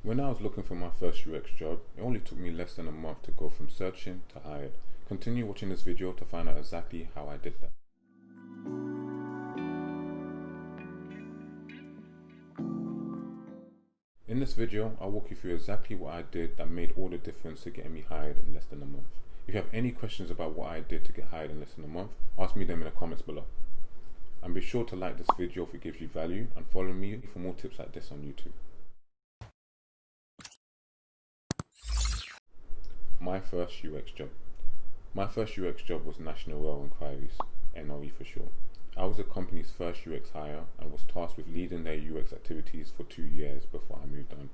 When I was looking for my first UX job, it only took me less than a month to go from searching to hired. Continue watching this video to find out exactly how I did that. In this video, I'll walk you through exactly what I did that made all the difference to getting me hired in less than a month. If you have any questions about what I did to get hired in less than a month, ask me them in the comments below. And be sure to like this video if it gives you value, and follow me for more tips like this on YouTube. My first UX job. My first UX job was National Rail Enquiries, NRE for short. I was the company's first UX hire and was tasked with leading their UX activities for 2 years before I moved on.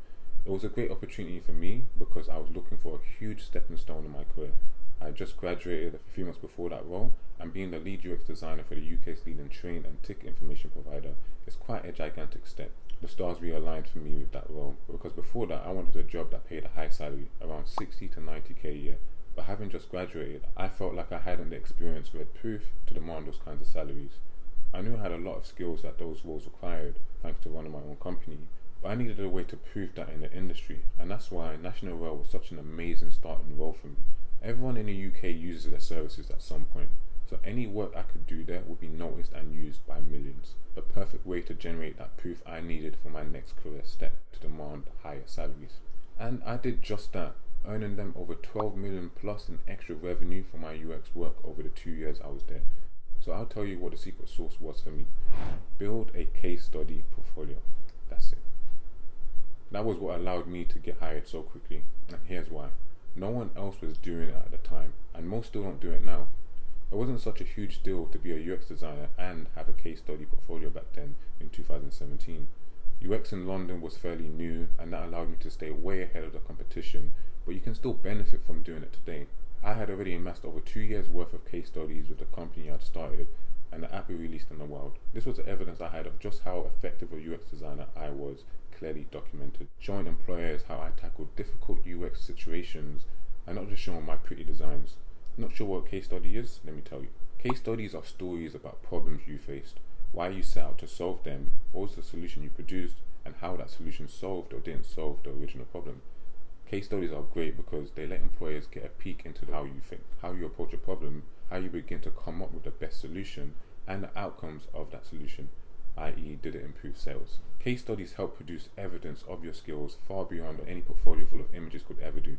It was a great opportunity for me because I was looking for a huge stepping stone in my career. I had just graduated a few months before that role, and being the lead UX designer for the UK's leading train and ticket information provider is quite a gigantic step. The stars realigned for me with that role because before that I wanted a job that paid a high salary, around 60 to 90k a year. But having just graduated, I felt like I hadn't the experience read proof to demand those kinds of salaries. I knew I had a lot of skills that those roles required, thanks to running my own company, but I needed a way to prove that in the industry, and that's why National Rail was such an amazing starting role for me. Everyone in the UK uses their services at some point, so any work I could do there would be noticed and used by millions. The perfect way to generate that proof I needed for my next career step to demand higher salaries. And I did just that, earning them over 12 million plus in extra revenue for my UX work over the 2 years I was there. So I'll tell you what the secret sauce was for me. Build a case study portfolio. That's it. That was what allowed me to get hired so quickly, and here's why. No one else was doing it at the time, and most still don't do it now. It wasn't such a huge deal to be a UX designer and have a case study portfolio back then in 2017. UX in London was fairly new, and that allowed me to stay way ahead of the competition, but you can still benefit from doing it today. I had already amassed over 2 years worth of case studies with the company I'd started and the app we released in the world. This was the evidence I had of just how effective a UX designer I was, clearly documented, showing employers how I tackled difficult UX situations and not just showing my pretty designs. Not sure what a case study is? Let me tell you. Case studies are stories about problems you faced, why you set out to solve them, what was the solution you produced, and how that solution solved or didn't solve the original problem. Case studies are great because they let employers get a peek into how you think, how you approach a problem, how you begin to come up with the best solution, and the outcomes of that solution, i.e. did it improve sales. Case studies help produce evidence of your skills far beyond what any portfolio full of images could ever do.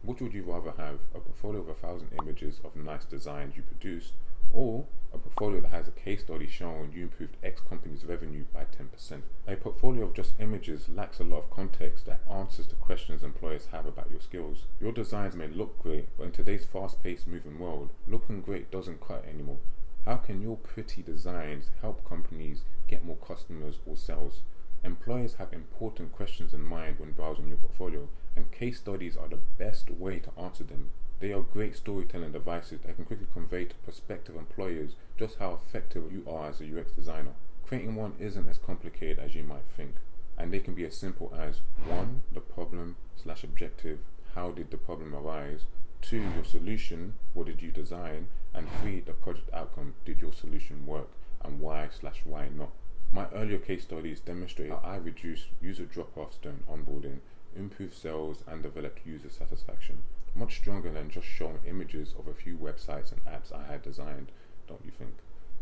Which would you rather have, a portfolio of 1,000 images of nice designs you produced, or a portfolio that has a case study showing you improved X company's revenue by 10%. A portfolio of just images lacks a lot of context that answers the questions employers have about your skills. Your designs may look great, but in today's fast-paced moving world, looking great doesn't cut anymore. How can your pretty designs help companies get more customers or sales? Employers have important questions in mind when browsing your portfolio, and case studies are the best way to answer them. They are great storytelling devices that can quickly convey to prospective employers just how effective you are as a UX designer. Creating one isn't as complicated as you might think, and they can be as simple as 1. The problem/objective, how did the problem arise? 2. Your solution, what did you design? And 3. The project outcome, did your solution work? And why/why not? My earlier case studies demonstrate how I reduced user drop-offs during onboarding, improved sales, and developed user satisfaction. Much stronger than just showing images of a few websites and apps I had designed, don't you think?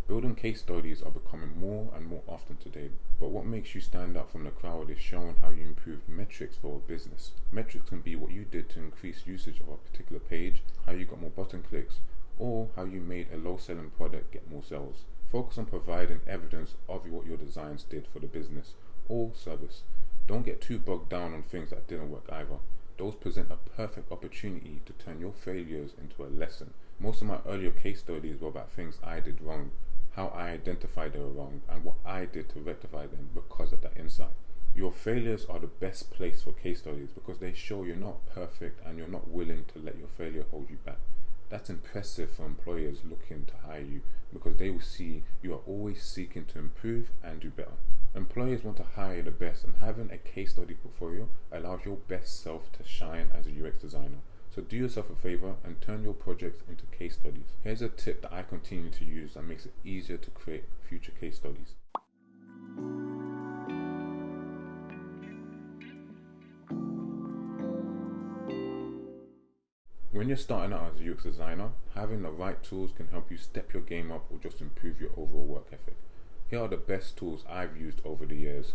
Building case studies are becoming more and more often today, but what makes you stand out from the crowd is showing how you improved metrics for a business. Metrics can be what you did to increase usage of a particular page, how you got more button clicks, or how you made a low-selling product get more sales. Focus on providing evidence of what your designs did for the business or service. Don't get too bogged down on things that didn't work either. Those present a perfect opportunity to turn your failures into a lesson. Most of my earlier case studies were about things I did wrong, how I identified they were wrong, and what I did to rectify them because of that insight. Your failures are the best place for case studies because they show you're not perfect and you're not willing to let your failure hold you back. That's impressive for employers looking to hire you because they will see you are always seeking to improve and do better. Employers want to hire the best, and having a case study portfolio allows your best self to shine as a UX designer. So do yourself a favor and turn your projects into case studies. Here's a tip that I continue to use that makes it easier to create future case studies. When you're starting out as a UX designer, having the right tools can help you step your game up or just improve your overall work ethic. Here are the best tools I've used over the years.